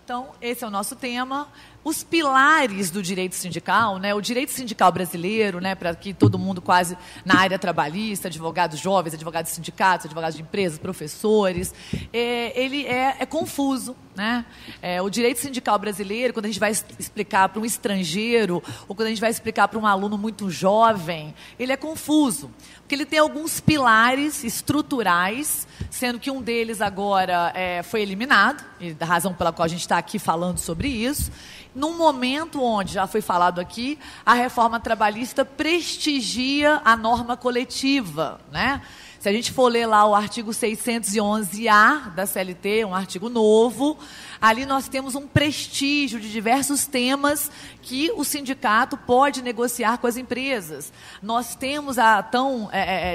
Então, esse é o nosso tema. Os pilares do direito sindical, né? O direito sindical brasileiro, né? Para que todo mundo quase na área trabalhista, advogados jovens, advogados de sindicatos, advogados de empresas, professores, ele é confuso, né? O direito sindical brasileiro, quando a gente vai explicar para um estrangeiro ou quando a gente vai explicar para um aluno muito jovem, ele é confuso, porque ele tem alguns pilares estruturais, sendo que um deles agora foi eliminado, e da razão pela qual a gente está aqui falando sobre isso, num momento onde, já foi falado aqui, a reforma trabalhista prestigia a norma coletiva, né? Se a gente for ler lá o artigo 611-A da CLT, um artigo novo, ali nós temos um prestígio de diversos temas que o sindicato pode negociar com as empresas. Nós temos a tão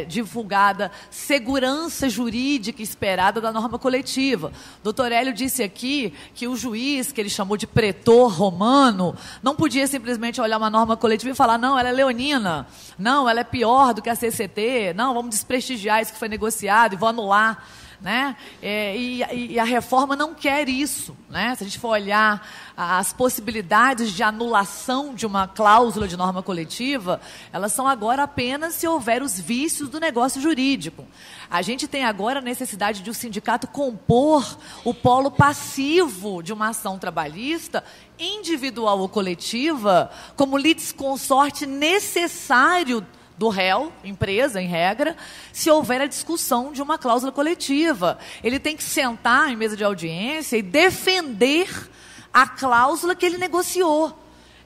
divulgada segurança jurídica esperada da norma coletiva. O doutor Hélio disse aqui que o juiz, que ele chamou de pretor romano, não podia simplesmente olhar uma norma coletiva e falar, não, ela é leonina, não, ela é pior do que a CCT, não, vamos desprestigiar isso que foi negociado e vou anular, né? E a reforma não quer isso, né? Se a gente for olhar as possibilidades de anulação de uma cláusula de norma coletiva, elas são agora apenas se houver os vícios do negócio jurídico. A gente tem agora a necessidade de o sindicato compor o polo passivo de uma ação trabalhista, individual ou coletiva, como litisconsorte necessário do réu, empresa, em regra, se houver a discussão de uma cláusula coletiva. Ele tem que sentar em mesa de audiência e defender a cláusula que ele negociou.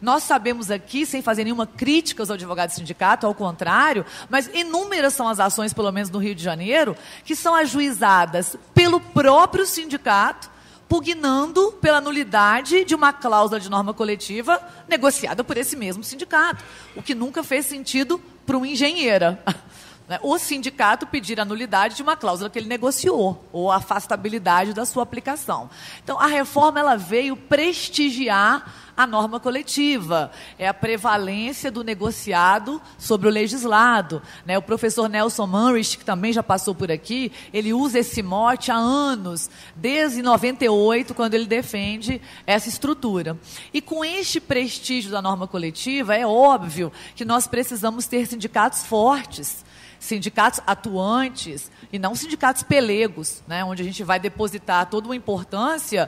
Nós sabemos aqui, sem fazer nenhuma crítica aos advogados do sindicato, ao contrário, mas inúmeras são as ações, pelo menos no Rio de Janeiro, que são ajuizadas pelo próprio sindicato, pugnando pela nulidade de uma cláusula de norma coletiva negociada por esse mesmo sindicato, o que nunca fez sentido para um engenheiro. O sindicato pedir a nulidade de uma cláusula que ele negociou, ou a afastabilidade da sua aplicação. Então, a reforma ela veio prestigiar a norma coletiva, é a prevalência do negociado sobre o legislado, né? O professor Nelson Manrich, que também já passou por aqui, ele usa esse mote há anos, desde 98, quando ele defende essa estrutura. E com este prestígio da norma coletiva, é óbvio que nós precisamos ter sindicatos fortes, sindicatos atuantes e não sindicatos pelegos, né, onde a gente vai depositar toda uma importância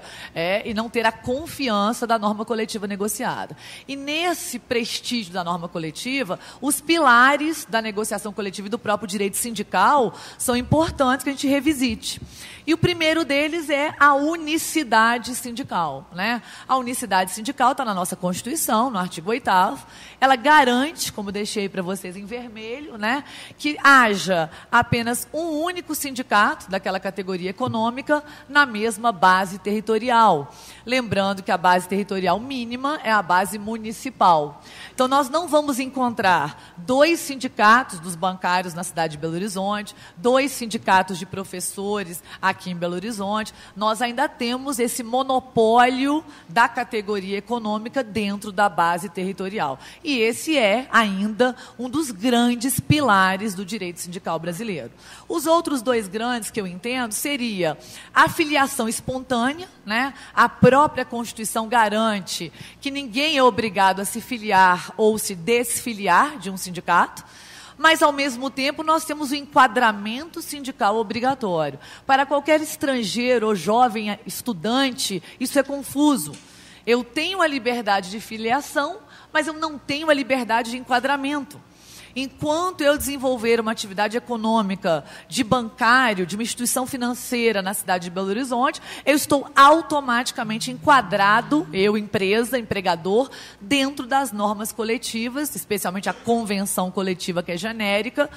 e não ter a confiança da norma coletiva negociada. E nesse prestígio da norma coletiva, os pilares da negociação coletiva e do próprio direito sindical são importantes que a gente revisite. E o primeiro deles é a unicidade sindical, né? A unicidade sindical está na nossa Constituição, no artigo 8º. Ela garante, como deixei para vocês em vermelho, né, que haja apenas um único sindicato daquela categoria econômica na mesma base territorial. Lembrando que a base territorial mínima é a base municipal. Então, nós não vamos encontrar 2 sindicatos dos bancários na cidade de Belo Horizonte, 2 sindicatos de professores aqui em Belo Horizonte. Nós ainda temos esse monopólio da categoria econômica dentro da base territorial. E esse é ainda um dos grandes pilares do direito sindical brasileiro. Os outros 2 grandes que eu entendo seria a filiação espontânea, né? A própria Constituição garante que ninguém é obrigado a se filiar ou se desfiliar de um sindicato, mas, ao mesmo tempo, nós temos o enquadramento sindical obrigatório. Para qualquer estrangeiro ou jovem estudante, isso é confuso. Eu tenho a liberdade de filiação, mas eu não tenho a liberdade de enquadramento. Enquanto eu desenvolver uma atividade econômica de bancário, de uma instituição financeira na cidade de Belo Horizonte, eu estou automaticamente enquadrado, eu, empresa, empregador, dentro das normas coletivas, especialmente a convenção coletiva, que é genérica,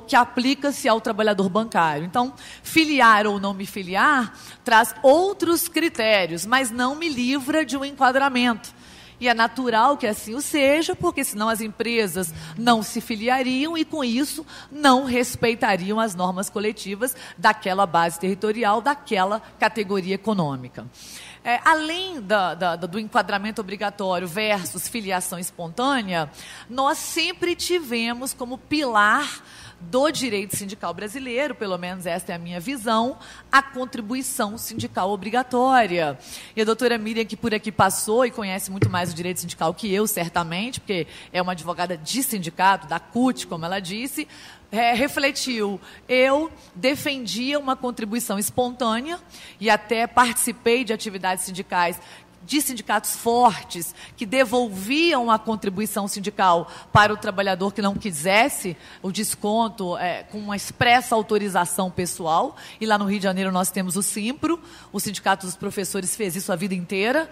que aplica-se ao trabalhador bancário. Então, filiar ou não me filiar traz outros critérios, mas não me livra de um enquadramento. E é natural que assim o seja, porque senão as empresas não se filiariam e, com isso, não respeitariam as normas coletivas daquela base territorial, daquela categoria econômica. além do enquadramento obrigatório versus filiação espontânea, nós sempre tivemos como pilar do direito sindical brasileiro, pelo menos esta é a minha visão, a contribuição sindical obrigatória. E a doutora Miriam, que por aqui passou e conhece muito mais o direito sindical que eu, certamente, porque é uma advogada de sindicato, da CUT, como ela disse, refletiu. Eu defendia uma contribuição espontânea e até participei de atividades sindicais de sindicatos fortes que devolviam a contribuição sindical para o trabalhador que não quisesse o desconto com uma expressa autorização pessoal. E lá no Rio de Janeiro nós temos o Simpro, o Sindicato dos Professores fez isso a vida inteira,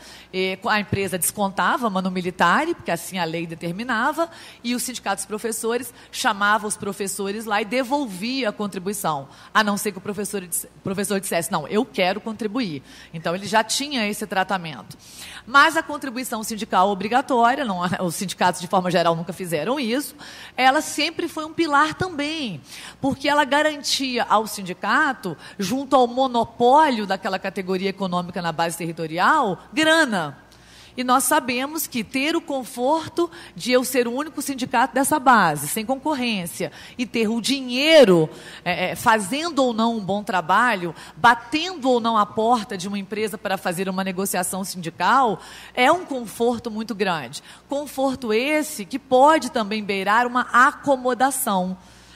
a empresa descontava Manu Militari, porque assim a lei determinava, e o Sindicato dos Professores chamava os professores lá e devolvia a contribuição, a não ser que o professor dissesse, não, eu quero contribuir. Então ele já tinha esse tratamento. Mas a contribuição sindical obrigatória, os sindicatos de forma geral nunca fizeram isso, ela sempre foi um pilar também, porque ela garantia ao sindicato, junto ao monopólio daquela categoria econômica na base territorial, grana. E nós sabemos que ter o conforto de eu ser o único sindicato dessa base, sem concorrência, e ter o dinheiro, fazendo ou não um bom trabalho, batendo ou não a porta de uma empresa para fazer uma negociação sindical, é um conforto muito grande. Conforto esse que pode também beirar uma acomodação.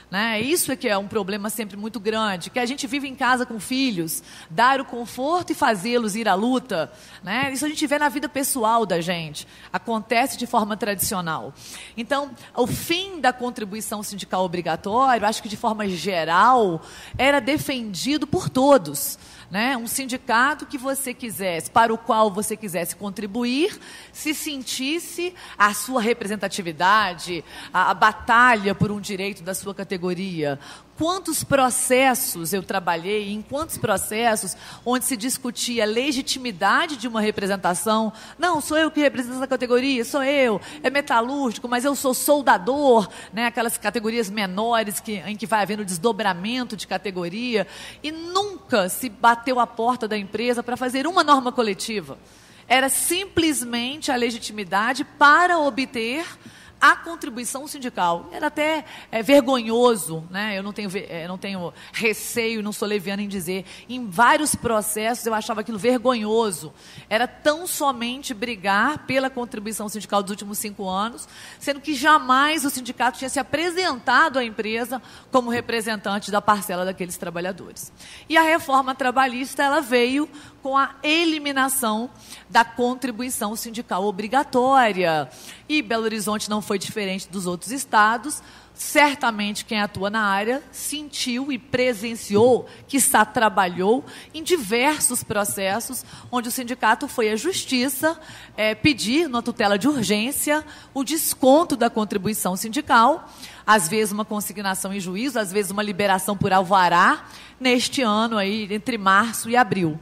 Né? Isso é que é um problema sempre muito grande, que a gente vive em casa com filhos, dar o conforto e fazê-los ir à luta, né? Isso a gente vê na vida pessoal da gente, acontece de forma tradicional. Então, o fim da contribuição sindical obrigatória, acho que de forma geral, era defendido por todos. Né? Um sindicato que você quisesse, para o qual você quisesse contribuir, se sentisse a sua representatividade, a batalha por um direito da sua categoria. Quantos processos eu trabalhei, em quantos processos onde se discutia a legitimidade de uma representação? Não, sou eu que represento essa categoria, sou eu, é metalúrgico, mas eu sou soldador, né? Aquelas categorias menores em que vai havendo desdobramento de categoria, e nunca se bateu a porta da empresa para fazer uma norma coletiva. Era simplesmente a legitimidade para obter a contribuição sindical. Era até vergonhoso, né? Eu não tenho receio, não sou leviana em dizer, em vários processos eu achava aquilo vergonhoso. Era tão somente brigar pela contribuição sindical dos últimos 5 anos, sendo que jamais o sindicato tinha se apresentado à empresa como representante da parcela daqueles trabalhadores. E a reforma trabalhista, ela veio com a eliminação da contribuição sindical obrigatória. E Belo Horizonte não foi diferente dos outros estados. Certamente quem atua na área sentiu e presenciou, quiçá trabalhou em diversos processos onde o sindicato foi à justiça pedir, na tutela de urgência, o desconto da contribuição sindical, às vezes uma consignação em juízo, às vezes uma liberação por alvará, neste ano aí, entre março e abril.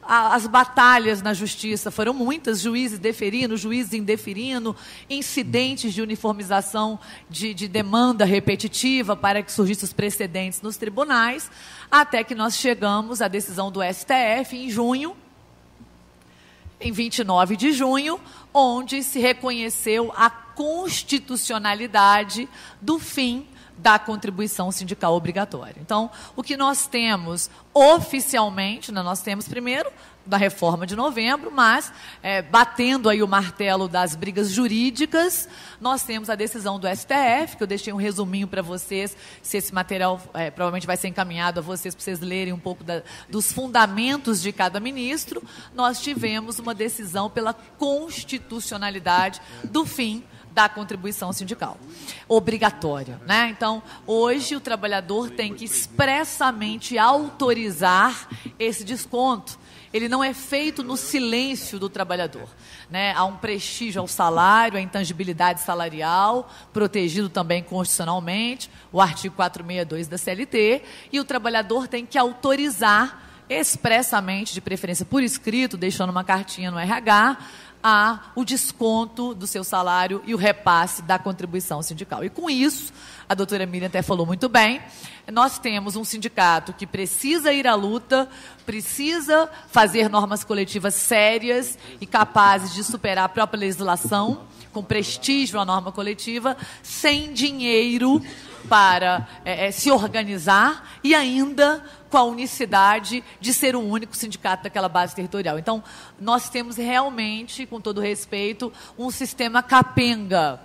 As batalhas na justiça foram muitas, juízes deferindo, juízes indeferindo, incidentes de uniformização de demanda repetitiva para que surgissem os precedentes nos tribunais, até que nós chegamos à decisão do STF em junho, em 29 de junho, onde se reconheceu a constitucionalidade do fim da contribuição sindical obrigatória. Então, o que nós temos oficialmente, nós temos primeiro da reforma de novembro, mas batendo aí o martelo das brigas jurídicas, nós temos a decisão do STF, que eu deixei um resuminho para vocês, se esse material provavelmente vai ser encaminhado a vocês, para vocês lerem um pouco dos fundamentos de cada ministro. Nós tivemos uma decisão pela constitucionalidade do fim da contribuição sindical obrigatória, né? Então, hoje o trabalhador tem que expressamente autorizar esse desconto. Ele não é feito no silêncio do trabalhador, né? Há um prestígio ao salário, a intangibilidade salarial, protegido também constitucionalmente, o artigo 462 da CLT, e o trabalhador tem que autorizar expressamente, de preferência por escrito, deixando uma cartinha no RH, o desconto do seu salário e o repasse da contribuição sindical. E com isso, a doutora Miriam até falou muito bem, nós temos um sindicato que precisa ir à luta, precisa fazer normas coletivas sérias e capazes de superar a própria legislação, com prestígio à norma coletiva, sem dinheiro para se organizar e ainda com a unicidade de ser o único sindicato daquela base territorial. Então, nós temos realmente, com todo respeito, um sistema capenga.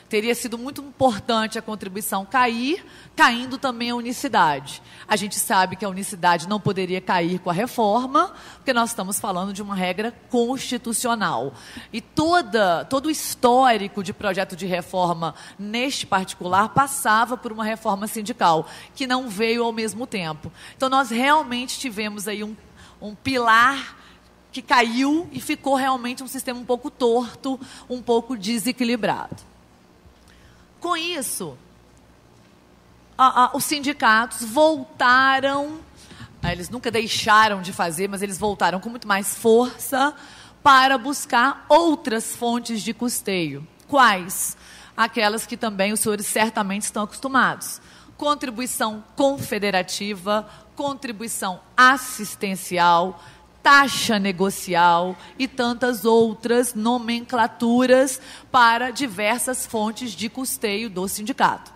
Teria sido muito importante a contribuição cair, caindo também a unicidade. A gente sabe que a unicidade não poderia cair com a reforma, porque nós estamos falando de uma regra constitucional. E todo o histórico de projeto de reforma, neste particular, passava por uma reforma sindical, que não veio ao mesmo tempo. Então, nós realmente tivemos aí um pilar que caiu e ficou realmente um sistema um pouco torto, um pouco desequilibrado. Com isso, os sindicatos voltaram, eles nunca deixaram de fazer, mas eles voltaram com muito mais força para buscar outras fontes de custeio. Quais? Aquelas que também os senhores certamente estão acostumados. Contribuição confederativa, contribuição assistencial, taxa negocial e tantas outras nomenclaturas para diversas fontes de custeio do sindicato.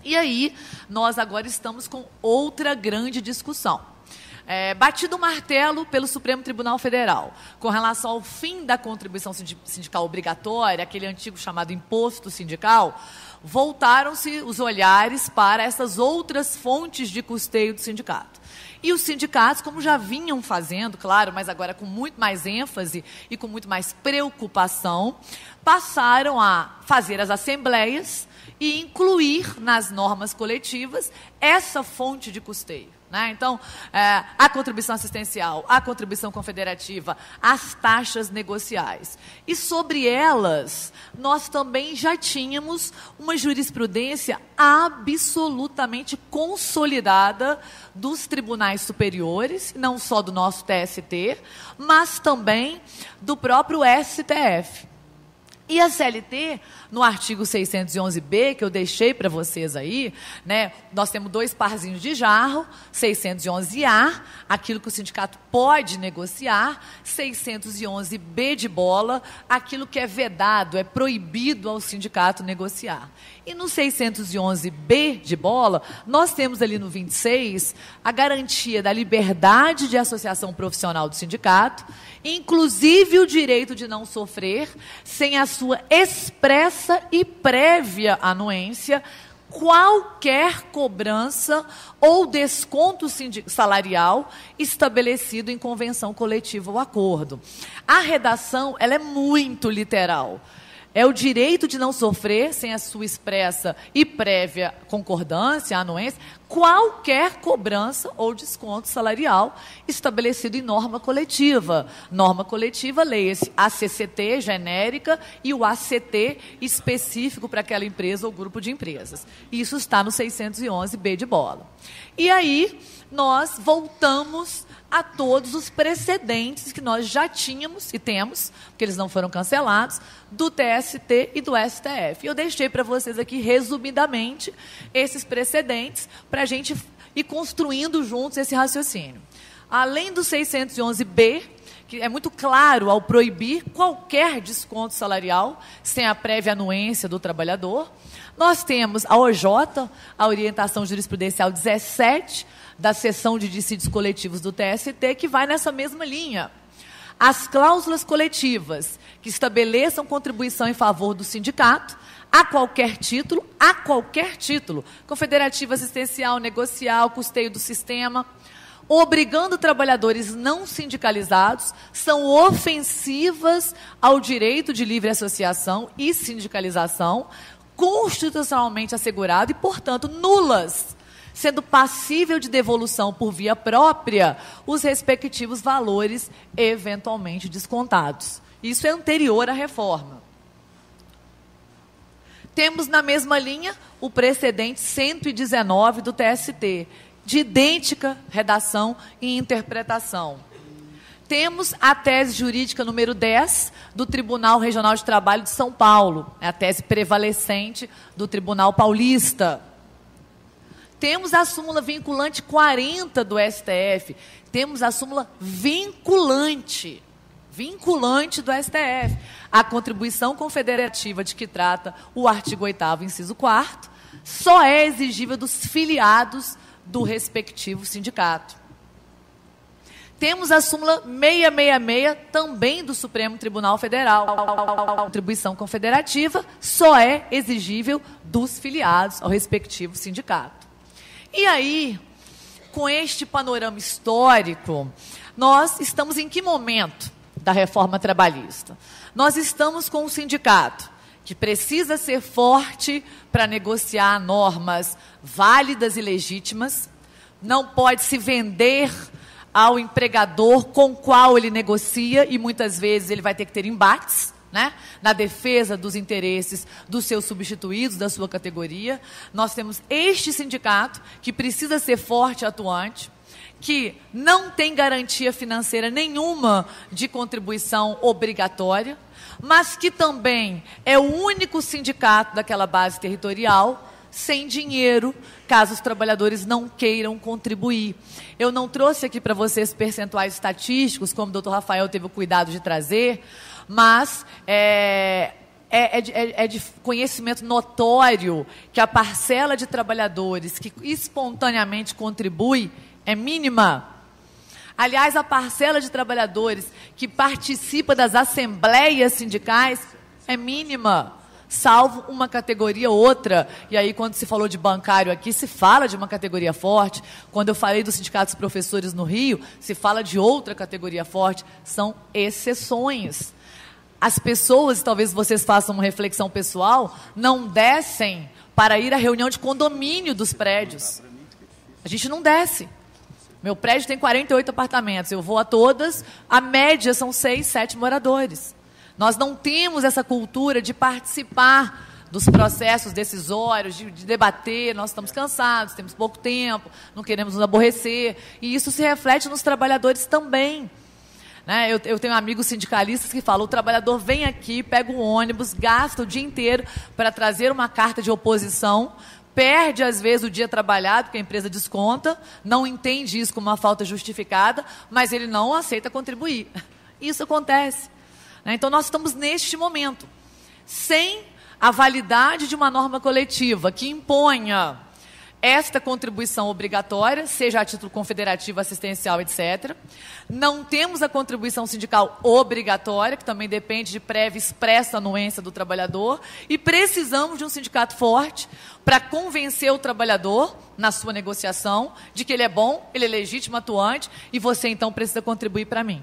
E aí, nós agora estamos com outra grande discussão. Batido o martelo pelo Supremo Tribunal Federal com relação ao fim da contribuição sindical obrigatória, aquele antigo chamado imposto sindical, voltaram-se os olhares para essas outras fontes de custeio do sindicato. E os sindicatos, como já vinham fazendo, claro, mas agora com muito mais ênfase e com muito mais preocupação, passaram a fazer as assembleias e incluir nas normas coletivas essa fonte de custeio. Então, a contribuição assistencial, a contribuição confederativa, as taxas negociais. E sobre elas, nós também já tínhamos uma jurisprudência absolutamente consolidada dos tribunais superiores, não só do nosso TST, mas também do próprio STF. E a CLT, no artigo 611B, que eu deixei para vocês aí, nós temos 2 parzinhos de jarro, 611A, aquilo que o sindicato pode negociar, 611B de bola, aquilo que é vedado, é proibido ao sindicato negociar. E no 611B de bola, nós temos ali no 26 a garantia da liberdade de associação profissional do sindicato, inclusive o direito de não sofrer, sem a sua expressa e prévia anuência, qualquer cobrança ou desconto salarial estabelecido em convenção coletiva ou acordo. A redação ela é muito literal. É o direito de não sofrer, sem a sua expressa e prévia concordância, anuência, qualquer cobrança ou desconto salarial estabelecido em norma coletiva. Norma coletiva, leia-se ACCT genérica e o ACT específico para aquela empresa ou grupo de empresas. Isso está no 611B de bola. E aí, nós voltamos a todos os precedentes que nós já tínhamos e temos, porque eles não foram cancelados, do TST e do STF. Eu deixei para vocês aqui, resumidamente, esses precedentes, para a gente ir construindo juntos esse raciocínio. Além do 611B, que é muito claro ao proibir qualquer desconto salarial sem a prévia anuência do trabalhador, nós temos a OJ, a Orientação Jurisprudencial 17, da seção de dissídios coletivos do TST, que vai nessa mesma linha. As cláusulas coletivas que estabeleçam contribuição em favor do sindicato, a qualquer título, confederativa, assistencial, negocial, custeio do sistema, obrigando trabalhadores não sindicalizados, são ofensivas ao direito de livre associação e sindicalização, constitucionalmente assegurado e, portanto, nulas, sendo passível de devolução por via própria os respectivos valores eventualmente descontados. Isso é anterior à reforma. Temos na mesma linha o precedente 119 do TST, de idêntica redação e interpretação. Temos a tese jurídica número 10 do Tribunal Regional de Trabalho de São Paulo, é a tese prevalecente do Tribunal Paulista. Temos a súmula vinculante 40 do STF, temos a súmula vinculante do STF, a contribuição confederativa de que trata o artigo 8º, inciso 4º, só é exigível dos filiados do respectivo sindicato. Temos a súmula 666, também do Supremo Tribunal Federal. A contribuição confederativa só é exigível dos filiados ao respectivo sindicato. E aí, com este panorama histórico, nós estamos em que momento da reforma trabalhista? Nós estamos com um sindicato que precisa ser forte para negociar normas válidas e legítimas, não pode se vender ao empregador com o qual ele negocia, e muitas vezes ele vai ter que ter embates, né, na defesa dos interesses dos seus substituídos, da sua categoria. Nós temos este sindicato que precisa ser forte e atuante, que não tem garantia financeira nenhuma de contribuição obrigatória, mas que também é o único sindicato daquela base territorial sem dinheiro, caso os trabalhadores não queiram contribuir. Eu não trouxe aqui para vocês percentuais estatísticos, como o doutor Rafael teve o cuidado de trazer, mas é de conhecimento notório que a parcela de trabalhadores que espontaneamente contribui é mínima. Aliás, a parcela de trabalhadores que participa das assembleias sindicais é mínima, salvo uma categoria ou outra. E aí, quando se falou de bancário aqui, se fala de uma categoria forte. Quando eu falei dos sindicatos professores no Rio, se fala de outra categoria forte. São exceções. As pessoas, talvez vocês façam uma reflexão pessoal, não descem para ir à reunião de condomínio dos prédios. A gente não desce. Meu prédio tem 48 apartamentos, eu vou a todas, a média são 6, 7 moradores. Nós não temos essa cultura de participar dos processos decisórios, de debater, nós estamos cansados, temos pouco tempo, não queremos nos aborrecer, e isso se reflete nos trabalhadores também. Né? Eu tenho amigos sindicalistas que falam, o trabalhador vem aqui, pega um ônibus, gasta o dia inteiro para trazer uma carta de oposição, perde, às vezes, o dia trabalhado, porque a empresa desconta, não entende isso como uma falta justificada, mas ele não aceita contribuir. Isso acontece. Então, nós estamos neste momento, sem a validade de uma norma coletiva que imponha esta contribuição obrigatória, seja a título confederativo, assistencial, etc. Não temos a contribuição sindical obrigatória, que também depende de prévia expressa anuência do trabalhador, e precisamos de um sindicato forte para convencer o trabalhador, na sua negociação, de que ele é bom, ele é legítimo, atuante, e você, então, precisa contribuir para mim.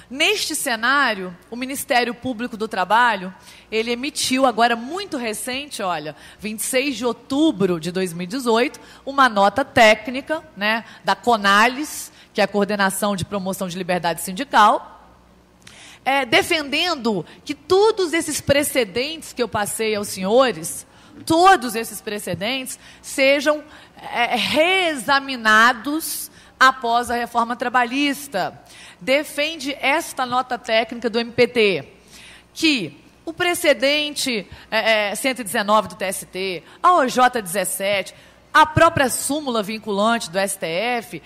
Neste cenário, o Ministério Público do Trabalho, ele emitiu agora muito recente, 26 de outubro de 2018, uma nota técnica, né, da CONALES, que é a Coordenação de Promoção de Liberdade Sindical, defendendo que todos esses precedentes que eu passei aos senhores, todos esses precedentes sejam reexaminados após a reforma trabalhista. Defende esta nota técnica do MPT, que o precedente 119 do TST, a OJ 17, a própria súmula vinculante do STF,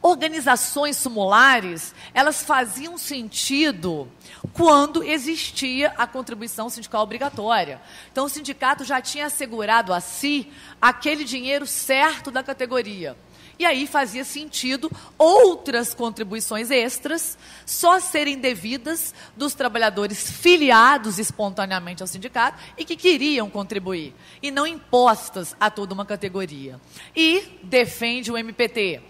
organizações sumulares, elas faziam sentido quando existia a contribuição sindical obrigatória. Então, o sindicato já tinha assegurado a si aquele dinheiro certo da categoria. E aí fazia sentido outras contribuições extras só serem devidas dos trabalhadores filiados espontaneamente ao sindicato e que queriam contribuir, e não impostas a toda uma categoria. E defende o MPT.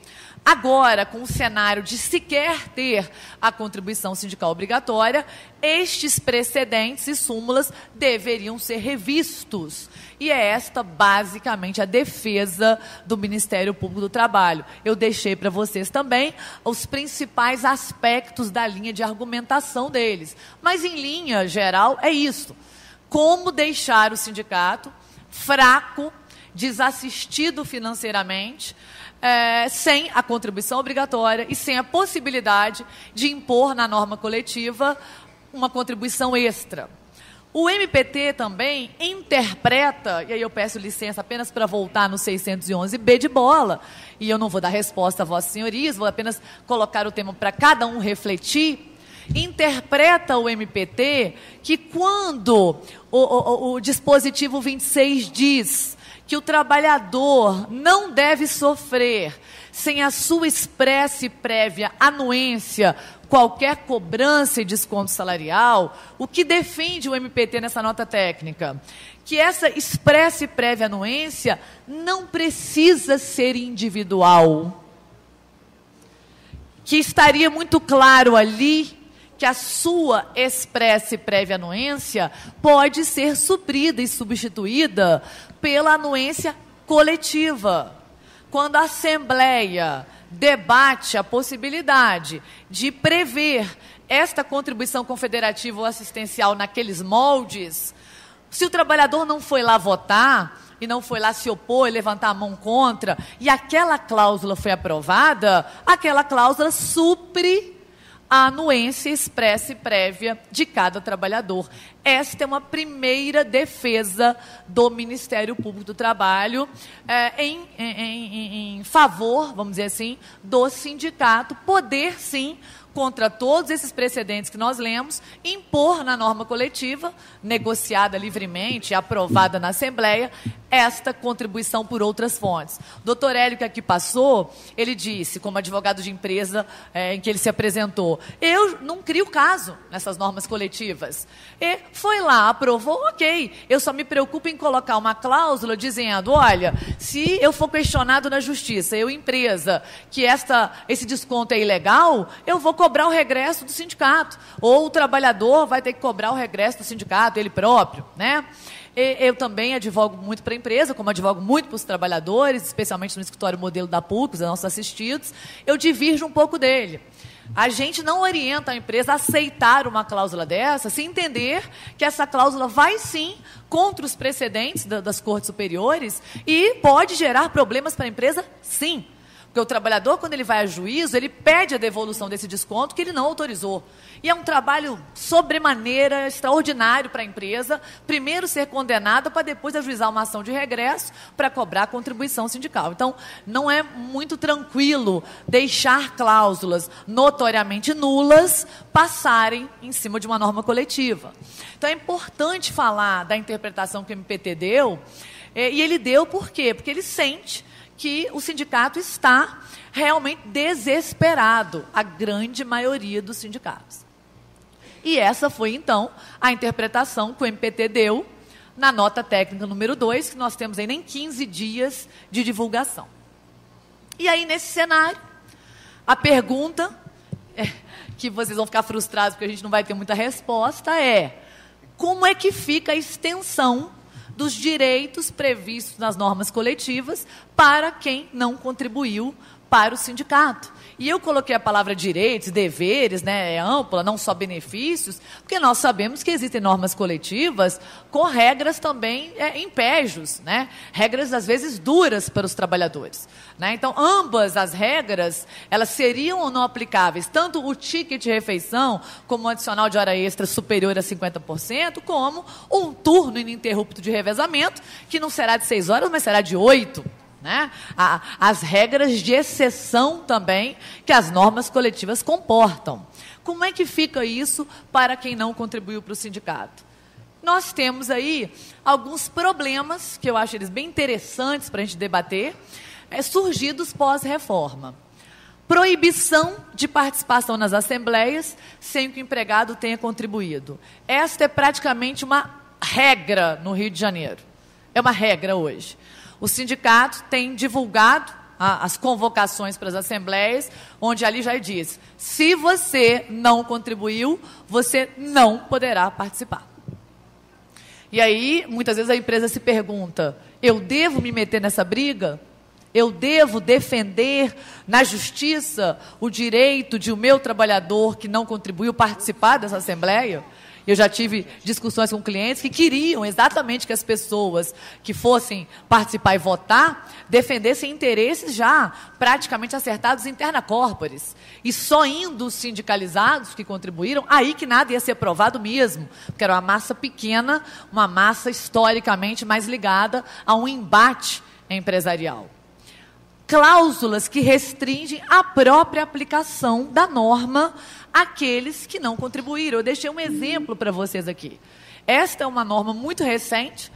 Agora, com o cenário de sequer ter a contribuição sindical obrigatória, estes precedentes e súmulas deveriam ser revistos. E é esta, basicamente, a defesa do Ministério Público do Trabalho. Eu deixei para vocês também os principais aspectos da linha de argumentação deles. Mas, em linha geral, é isso. Como deixar o sindicato fraco desassistido financeiramente, sem a contribuição obrigatória e sem a possibilidade de impor na norma coletiva uma contribuição extra. O MPT também interpreta, e aí eu peço licença apenas para voltar no 611B de bola, e eu não vou dar resposta a vossas senhorias, vou apenas colocar o tema para cada um refletir. Interpreta o MPT que quando o dispositivo 26 diz que o trabalhador não deve sofrer sem a sua expressa e prévia anuência qualquer cobrança e desconto salarial, o que defende o MPT nessa nota técnica? Que essa expressa e prévia anuência não precisa ser individual. Que estaria muito claro ali que a sua expressa e prévia anuência pode ser suprida e substituída pela anuência coletiva. Quando a Assembleia debate a possibilidade de prever esta contribuição confederativa ou assistencial naqueles moldes, se o trabalhador não foi lá votar e não foi lá se opor e levantar a mão contra, e aquela cláusula foi aprovada, aquela cláusula supre a anuência expressa e prévia de cada trabalhador. Esta é uma primeira defesa do Ministério Público do Trabalho em favor, vamos dizer assim, do sindicato poder, sim, contra todos esses precedentes que nós lemos, impor na norma coletiva, negociada livremente, aprovada na Assembleia, esta contribuição por outras fontes. Doutor Hélio, que aqui passou, ele disse, como advogado de empresa em que ele se apresentou, eu não crio caso nessas normas coletivas. E foi lá, aprovou, ok. Eu só me preocupo em colocar uma cláusula dizendo, olha, se eu for questionado na justiça, eu empresa, que esse desconto é ilegal, eu vou cobrar o regresso do sindicato. Ou o trabalhador vai ter que cobrar o regresso do sindicato, ele próprio, né? Eu também advogo muito para a empresa, como advogo muito para os trabalhadores, especialmente no escritório modelo da PUC, os nossos assistidos, eu divirjo um pouco dele. A gente não orienta a empresa a aceitar uma cláusula dessa, se entender que essa cláusula vai sim contra os precedentes das cortes superiores e pode gerar problemas para a empresa, sim. Porque o trabalhador, quando ele vai a juízo, ele pede a devolução desse desconto que ele não autorizou. E é um trabalho sobremaneira extraordinário para a empresa, primeiro ser condenada para depois ajuizar uma ação de regresso para cobrar a contribuição sindical. Então, não é muito tranquilo deixar cláusulas notoriamente nulas passarem em cima de uma norma coletiva. Então, é importante falar da interpretação que o MPT deu, e ele deu por quê? Porque ele sente que o sindicato está realmente desesperado, a grande maioria dos sindicatos. E essa foi, então, a interpretação que o MPT deu na nota técnica número 2, que nós temos ainda em 15 dias de divulgação. E aí, nesse cenário, a pergunta, que vocês vão ficar frustrados porque a gente não vai ter muita resposta, é: como é que fica a extensão dos direitos previstos nas normas coletivas para quem não contribuiu para o sindicato? E eu coloquei a palavra direitos, deveres, né, é ampla, não só benefícios, porque nós sabemos que existem normas coletivas com regras também impégios, né, regras às vezes duras para os trabalhadores, né? Então, ambas as regras, elas seriam ou não aplicáveis, tanto o ticket de refeição, como o adicional de hora extra superior a 50%, como um turno ininterrupto de revezamento, que não será de 6 horas, mas será de 8. Né? As regras de exceção também que as normas coletivas comportam. Como é que fica isso para quem não contribuiu para o sindicato? Nós temos aí alguns problemas, que eu acho eles bem interessantes para a gente debater, surgidos pós-reforma. Proibição de participação nas assembleias sem que o empregado tenha contribuído. Esta é praticamente uma regra no Rio de Janeiro. É uma regra hoje. O sindicato tem divulgado as convocações para as assembleias, onde ali já diz, se você não contribuiu, você não poderá participar. E aí, muitas vezes a empresa se pergunta, eu devo me meter nessa briga? Eu devo defender na justiça o direito de o meu trabalhador que não contribuiu participar dessa assembleia? Eu já tive discussões com clientes que queriam exatamente que as pessoas que fossem participar e votar defendessem interesses já praticamente acertados interna corporis. E só indo os sindicalizados que contribuíram, aí que nada ia ser aprovado mesmo, porque era uma massa pequena, uma massa historicamente mais ligada a um embate empresarial. Cláusulas que restringem a própria aplicação da norma àqueles que não contribuíram. Eu deixei um exemplo para vocês aqui. Esta é uma norma muito recente.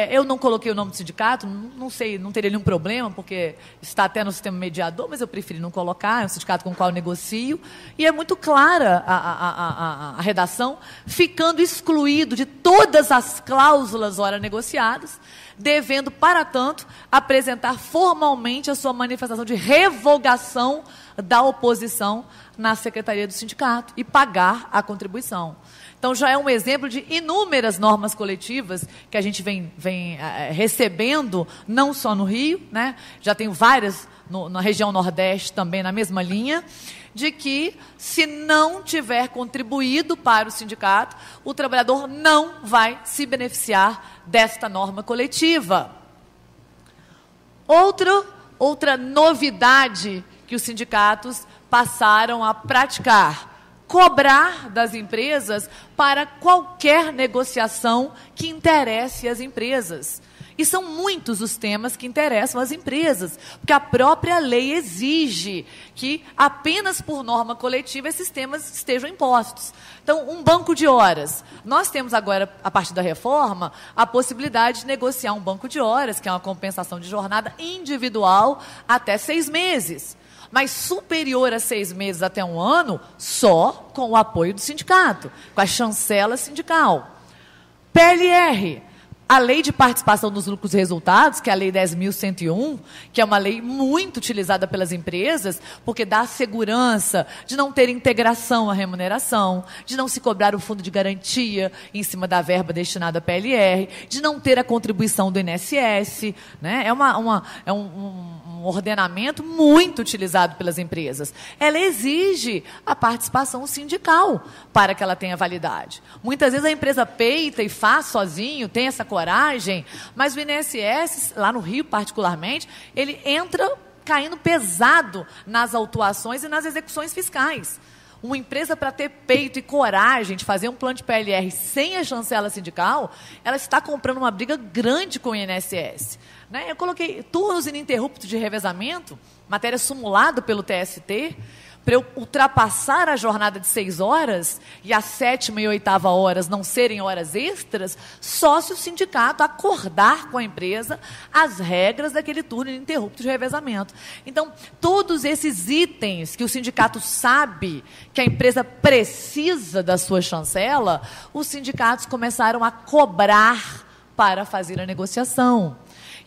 Eu não coloquei o nome do sindicato, não sei, não teria nenhum problema, porque está até no sistema mediador, mas eu preferi não colocar, é um sindicato com o qual eu negocio, e é muito clara a redação, ficando excluído de todas as cláusulas ora negociadas, devendo, para tanto, apresentar formalmente a sua manifestação de revogação da oposição na secretaria do sindicato e pagar a contribuição. Então, já é um exemplo de inúmeras normas coletivas que a gente vem recebendo, não só no Rio, né? Já tem várias na região Nordeste também na mesma linha, de que, se não tiver contribuído para o sindicato, o trabalhador não vai se beneficiar desta norma coletiva. Outra novidade que os sindicatos passaram a praticar: cobrar das empresas para qualquer negociação que interesse as empresas. E são muitos os temas que interessam as empresas, porque a própria lei exige que apenas por norma coletiva esses temas estejam impostos. Então, um banco de horas. Nós temos agora, a partir da reforma, a possibilidade de negociar um banco de horas, que é uma compensação de jornada individual até 6 meses. Mas superior a 6 meses até 1 ano, só com o apoio do sindicato, com a chancela sindical. PLR, a Lei de Participação dos Lucros e Resultados, que é a Lei 10.101, que é uma lei muito utilizada pelas empresas, porque dá a segurança de não ter integração à remuneração, de não se cobrar o fundo de garantia em cima da verba destinada à PLR, de não ter a contribuição do INSS, né? É um ordenamento muito utilizado pelas empresas. Ela exige a participação sindical para que ela tenha validade. Muitas vezes a empresa peita e faz sozinho, tem essa coragem, mas o INSS, lá no Rio particularmente, ele entra caindo pesado nas autuações e nas execuções fiscais. Uma empresa, para ter peito e coragem de fazer um plano de PLR sem a chancela sindical, ela está comprando uma briga grande com o INSS. Né? Eu coloquei turnos ininterruptos de revezamento, matéria simulada pelo TST, para eu ultrapassar a jornada de 6 horas e as 7ª e 8ª horas não serem horas extras, só se o sindicato acordar com a empresa as regras daquele turno ininterrupto de revezamento. Então, todos esses itens que o sindicato sabe que a empresa precisa da sua chancela, os sindicatos começaram a cobrar para fazer a negociação.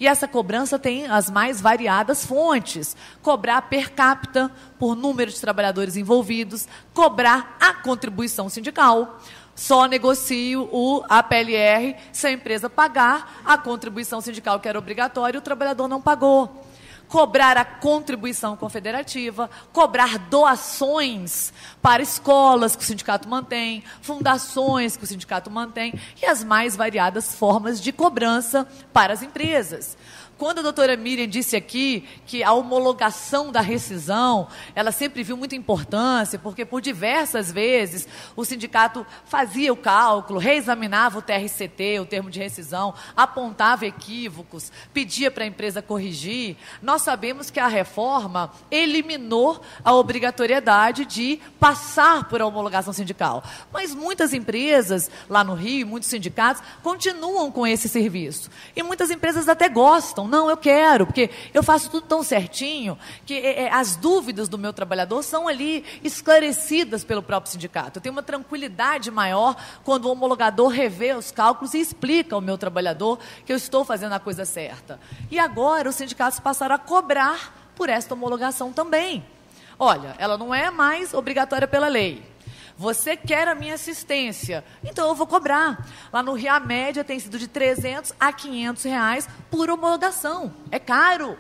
E essa cobrança tem as mais variadas fontes. Cobrar per capita, por número de trabalhadores envolvidos, cobrar a contribuição sindical. Só negocio a PLR se a empresa pagar a contribuição sindical, que era obrigatória, e o trabalhador não pagou. Cobrar a contribuição confederativa, cobrar doações para escolas que o sindicato mantém, fundações que o sindicato mantém, e as mais variadas formas de cobrança para as empresas. Quando a doutora Miriam disse aqui que a homologação da rescisão, ela sempre viu muita importância, porque por diversas vezes o sindicato fazia o cálculo, reexaminava o TRCT, o termo de rescisão, apontava equívocos, pedia para a empresa corrigir. Nós sabemos que a reforma eliminou a obrigatoriedade de passar por a homologação sindical. Mas muitas empresas, lá no Rio, muitos sindicatos, continuam com esse serviço. E muitas empresas até gostam. Não, eu quero, porque eu faço tudo tão certinho que as dúvidas do meu trabalhador são ali esclarecidas pelo próprio sindicato. Eu tenho uma tranquilidade maior quando o homologador revê os cálculos e explica ao meu trabalhador que eu estou fazendo a coisa certa. E agora os sindicatos passaram a cobrar por esta homologação também. Olha, ela não é mais obrigatória pela lei. Você quer a minha assistência, então eu vou cobrar. Lá no Rio, a média tem sido de R$300 a R$500 por homologação. É caro.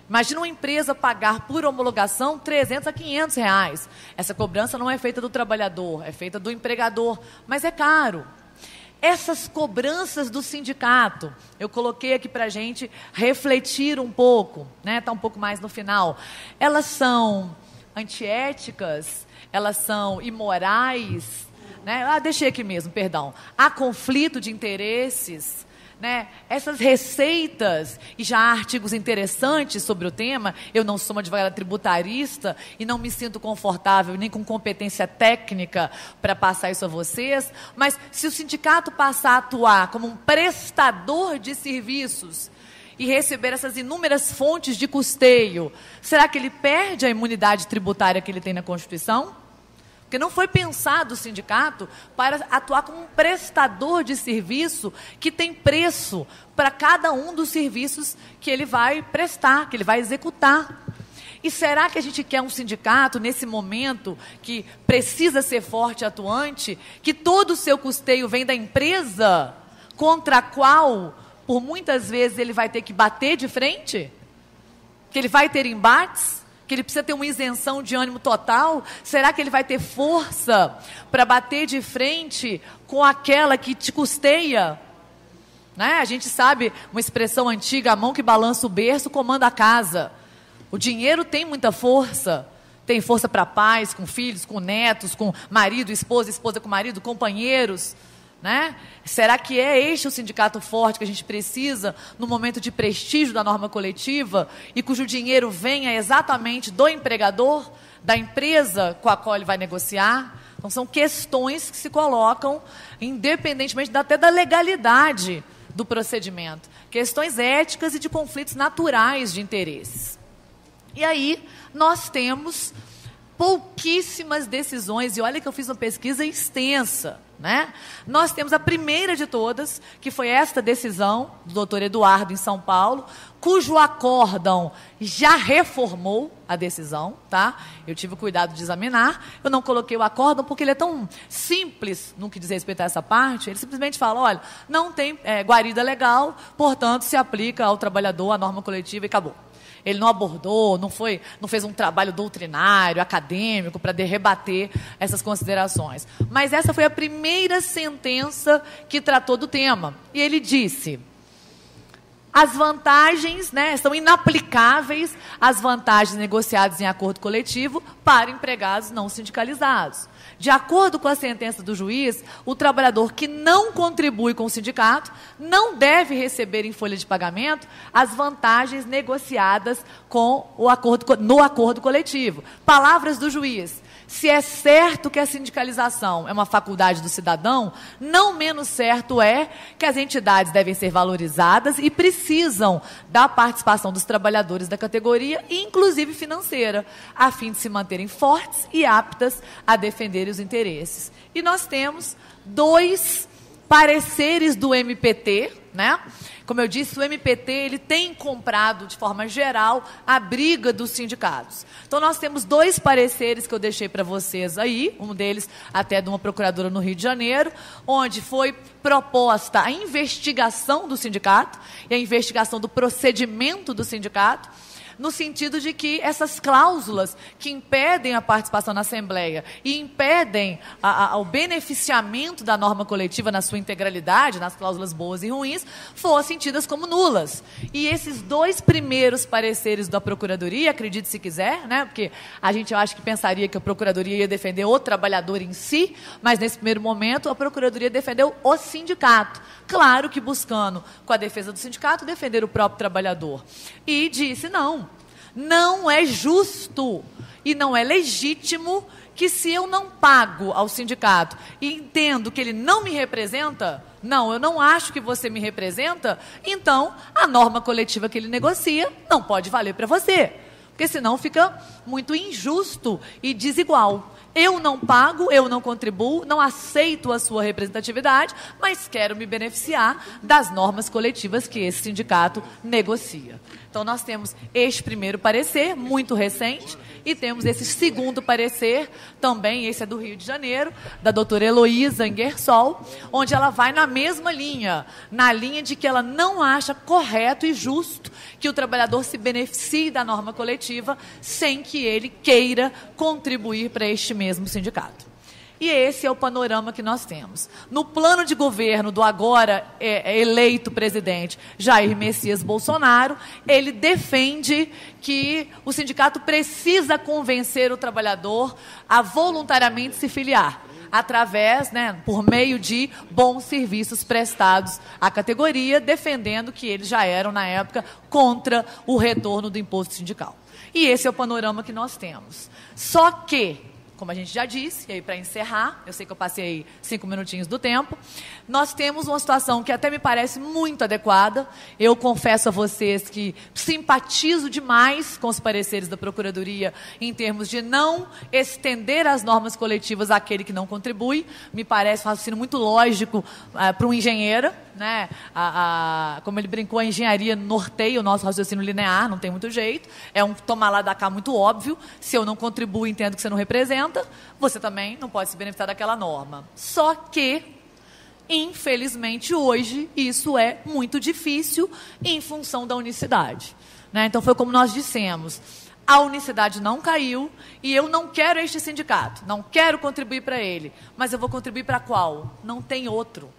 Imagina uma empresa pagar por homologação 300 a 500 reais. Essa cobrança não é feita do trabalhador, é feita do empregador, mas é caro. Essas cobranças do sindicato, eu coloquei aqui para a gente refletir um pouco, né? Está um pouco mais no final. Elas são antiéticas, elas são imorais, né? Deixei aqui mesmo, perdão. Há conflito de interesses, né? Essas receitas, e já há artigos interessantes sobre o tema. Eu não sou uma advogada tributarista e não me sinto confortável nem com competência técnica para passar isso a vocês, mas se o sindicato passar a atuar como um prestador de serviços e receber essas inúmeras fontes de custeio, será que ele perde a imunidade tributária que ele tem na Constituição? Porque não foi pensado o sindicato para atuar como um prestador de serviço que tem preço para cada um dos serviços que ele vai prestar, que ele vai executar. E será que a gente quer um sindicato, nesse momento, que precisa ser forte e atuante, que todo o seu custeio vem da empresa contra a qual, por muitas vezes, ele vai ter que bater de frente? Que ele vai ter embates? Que ele precisa ter uma isenção de ânimo total? Será que ele vai ter força para bater de frente com aquela que te custeia? Né? A gente sabe uma expressão antiga: a mão que balança o berço comanda a casa. O dinheiro tem muita força. Tem força para pais, com filhos, com netos, com marido, esposa, esposa com marido, companheiros. Né? Será que é este o sindicato forte que a gente precisa no momento de prestígio da norma coletiva e cujo dinheiro venha exatamente do empregador, da empresa com a qual ele vai negociar? Então são questões que se colocam independentemente até da legalidade do procedimento, questões éticas e de conflitos naturais de interesses. E aí nós temos pouquíssimas decisões, e olha que eu fiz uma pesquisa extensa, né? Nós temos a primeira de todas, que foi esta decisão do doutor Eduardo em São Paulo, cujo acórdão já reformou a decisão, tá? Eu tive o cuidado de examinar, eu não coloquei o acórdão porque ele é tão simples no que diz respeito a essa parte. Ele simplesmente fala: olha, não tem guarida legal, portanto se aplica ao trabalhador a norma coletiva e acabou. Ele não abordou, não fez um trabalho doutrinário, acadêmico, para rebater essas considerações. Mas essa foi a primeira sentença que tratou do tema. E ele disse: as vantagens, né, são inaplicáveis as vantagens negociadas em acordo coletivo para empregados não sindicalizados. De acordo com a sentença do juiz, o trabalhador que não contribui com o sindicato não deve receber em folha de pagamento as vantagens negociadas no acordo coletivo. Palavras do juiz: se é certo que a sindicalização é uma faculdade do cidadão, não menos certo é que as entidades devem ser valorizadas e precisam da participação dos trabalhadores da categoria, inclusive financeira, a fim de se manterem fortes e aptas a defender os interesses. E nós temos 2 pareceres do MPT, né? Como eu disse, o MPT ele tem comprado, de forma geral, a briga dos sindicatos. Então, nós temos 2 pareceres que eu deixei para vocês aí, um deles até de uma procuradora no Rio de Janeiro, onde foi proposta a investigação do sindicato e a investigação do procedimento do sindicato, no sentido de que essas cláusulas que impedem a participação na Assembleia e impedem o beneficiamento da norma coletiva na sua integralidade, nas cláusulas boas e ruins, fossem tidas como nulas. E esses 2 primeiros pareceres da Procuradoria, acredite se quiser, né, porque eu acho que pensaria que a Procuradoria ia defender o trabalhador em si, mas nesse primeiro momento a Procuradoria defendeu o sindicato. Claro que buscando, com a defesa do sindicato, defender o próprio trabalhador. E disse: não é justo e não é legítimo que, se eu não pago ao sindicato e entendo que ele não me representa, eu não acho que você me representa, então a norma coletiva que ele negocia não pode valer para você, porque senão fica muito injusto e desigual. eu não pago, eu não contribuo, não aceito a sua representatividade, mas quero me beneficiar das normas coletivas que esse sindicato negocia. Então, nós temos este primeiro parecer, muito recente, e temos esse segundo parecer, também, esse é do Rio de Janeiro, da doutora Heloísa Ingersoll, onde ela vai na mesma linha, na linha de que ela não acha correto e justo que o trabalhador se beneficie da norma coletiva sem que ele queira contribuir para este mesmo sindicato. E esse é o panorama que nós temos. No plano de governo do agora eleito presidente Jair Messias Bolsonaro, ele defende que o sindicato precisa convencer o trabalhador a voluntariamente se filiar, através, por meio de bons serviços prestados à categoria, defendendo que eles já eram, na época, contra o retorno do imposto sindical. E esse é o panorama que nós temos. Só que, como a gente já disse, e aí para encerrar, eu sei que eu passei 5 minutinhos do tempo, nós temos uma situação que até me parece muito adequada. Eu confesso a vocês que simpatizo demais com os pareceres da Procuradoria em termos de não estender as normas coletivas àquele que não contribui. Me parece um raciocínio muito lógico para um engenheiro, né? Como ele brincou, a engenharia norteia o nosso raciocínio linear, não tem muito jeito. É um tomar lá da cá muito óbvio. Se eu não contribuo, entendo que você não representa, você também não pode se beneficiar daquela norma. Só que, infelizmente, hoje, isso é muito difícil em função da unicidade, né? Então, foi como nós dissemos, a unicidade não caiu e eu não quero este sindicato, não quero contribuir para ele, mas eu vou contribuir para qual? Não tem outro,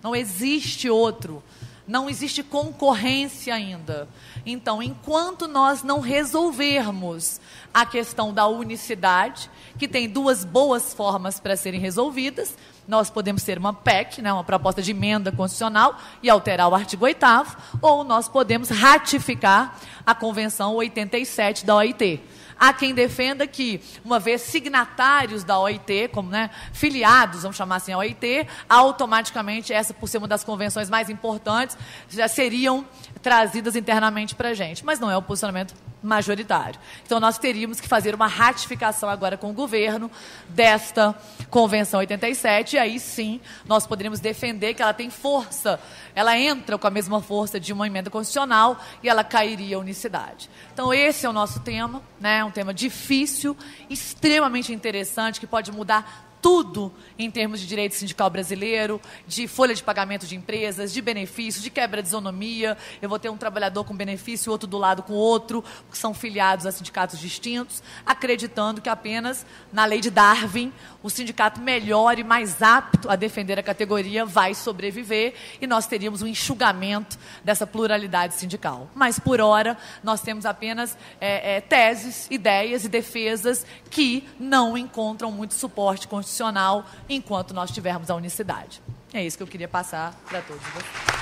não existe outro. Não existe concorrência ainda. Então, enquanto nós não resolvermos a questão da unicidade, que tem duas boas formas para serem resolvidas, nós podemos ter uma PEC, uma proposta de emenda constitucional, e alterar o artigo 8º, ou nós podemos ratificar a Convenção 87 da OIT. Há quem defenda que, uma vez signatários da OIT, como filiados, vamos chamar assim, a OIT, automaticamente, essa por ser uma das convenções mais importantes, já seriam trazidas internamente para a gente. Mas não é o posicionamento majoritário. Então, nós teríamos que fazer uma ratificação agora com o governo desta Convenção 87, e aí sim nós poderíamos defender que ela tem força, ela entra com a mesma força de uma emenda constitucional e ela cairia a unicidade. Então, esse é o nosso tema, um tema difícil, extremamente interessante, que pode mudar tudo em termos de direito sindical brasileiro, de folha de pagamento de empresas, de benefícios, de quebra de isonomia. Eu vou ter um trabalhador com benefício, outro do lado com outro, que são filiados a sindicatos distintos, acreditando que apenas na lei de Darwin, o sindicato melhor e mais apto a defender a categoria vai sobreviver e nós teríamos um enxugamento dessa pluralidade sindical. Mas, por hora, nós temos apenas teses, ideias e defesas que não encontram muito suporte constitucional enquanto nós tivermos a unicidade. É isso que eu queria passar para todos vocês.